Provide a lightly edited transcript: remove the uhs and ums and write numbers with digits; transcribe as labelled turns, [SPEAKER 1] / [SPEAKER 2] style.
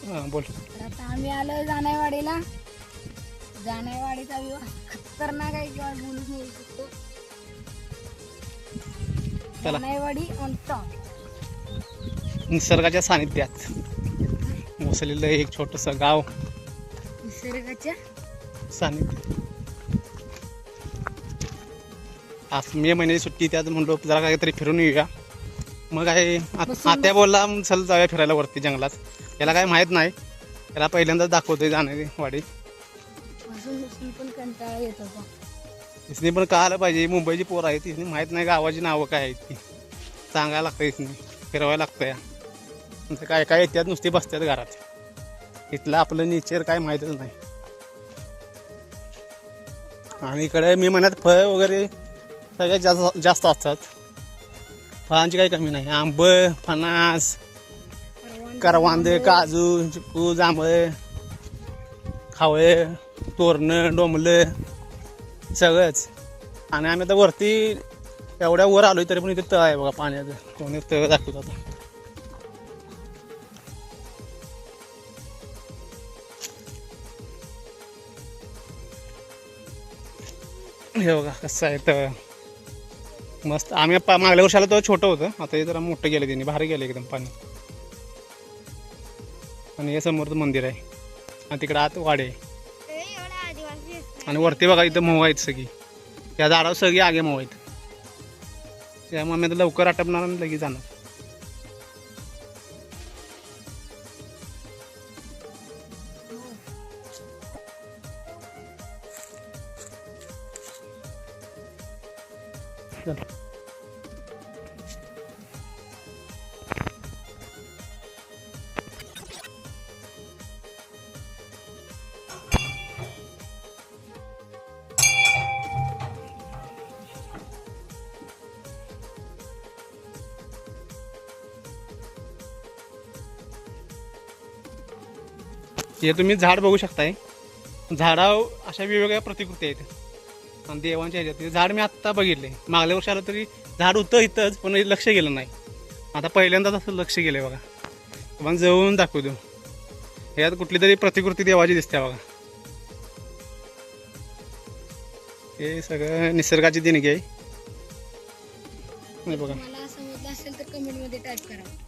[SPEAKER 1] हां बोल.
[SPEAKER 2] तर आता आम्ही आलो जानेवाडीला. जानेवाडीचा विवाह खतरनाक आहे किंवा बोलूच नाही शकतो.
[SPEAKER 1] चला.
[SPEAKER 2] जानेवाडी ऑन टॉप.
[SPEAKER 1] निसर्गाच्या सानिध्यात वसलेलं एक छोटंसं गाव.
[SPEAKER 2] निसर्गाच्या
[SPEAKER 1] सानिध्य. आज मे महिन्याची सुट्टी त्यात म्हणलो जरा काहीतरी फिरून येऊया. मग आहे आत्या बोलला चल जाऊया फिरायला वरती जंगलात. याला काय माहीत नाही, त्याला पहिल्यांदाच दाखवतोय जानेवाडी.
[SPEAKER 2] बसून पण कंटाळा येत होता.
[SPEAKER 1] इसने पण कळायला पाहिजे, मुंबईची पोर आहे तिने माहीत नाही गावाची नावं काय आहेत ती सांगायला लागतं. इसने फिरवायला लागतं या. म्हणजे काय काय येतात नुसती बसतात घरात. इथलं आपलं नेचर काय माहीतच नाही. आणि इकडे मी म्हणत फळ वगैरे सगळ्यात जास्त असतात. फळांची काही कमी नाही. आंब, फणस, करवंद, काजू, चिकू, जांभळे, खावळे, तोरणं, डोंबलं सगळंच. आणि आम्ही आता वरती एवढ्या वर आलोय तरी पण इथे तळ आहे बघा पाण्याचं. कोणी तळ दाखवतो आता. हे बघा कसं आहे तळ मस्त. आम्ही मागल्या वर्षी आलो तर छोटं होतं, आता हे जरा मोठं गेलं त्यांनी, भारी गेलं एकदम पाणी. आणि हे समोरचं मंदिर आहे आणि तिकडे आत वाडे. आणि वरती बघा इथं मोह आहेत सगळी. या झाडावर सगळी आगे मोह आहेत. त्यामुळे आम्ही आता लवकर आटपणार आणि लगेच जाणार. हे तुम्ही झाड बघू शकताय. झाडावर अशा वेगवेगळ्या प्रतिकृती आहेत आणि देवांच्या ह्याच्यात. झाड मी आत्ता बघितले, मागल्या वर्षी आलं तरी झाड होतं इथंच पण लक्ष गेलं नाही. आता पहिल्यांदाच असं लक्ष गेलं आहे बघा. मग जवळून दाखवतो. ह्यात कुठली तरी प्रतिकृती देवाची दिसते बघा. हे सगळं निसर्गाची देणगी आहे. बघा
[SPEAKER 2] मला समजलं असेल तर कमेंटमध्ये टाईप करा.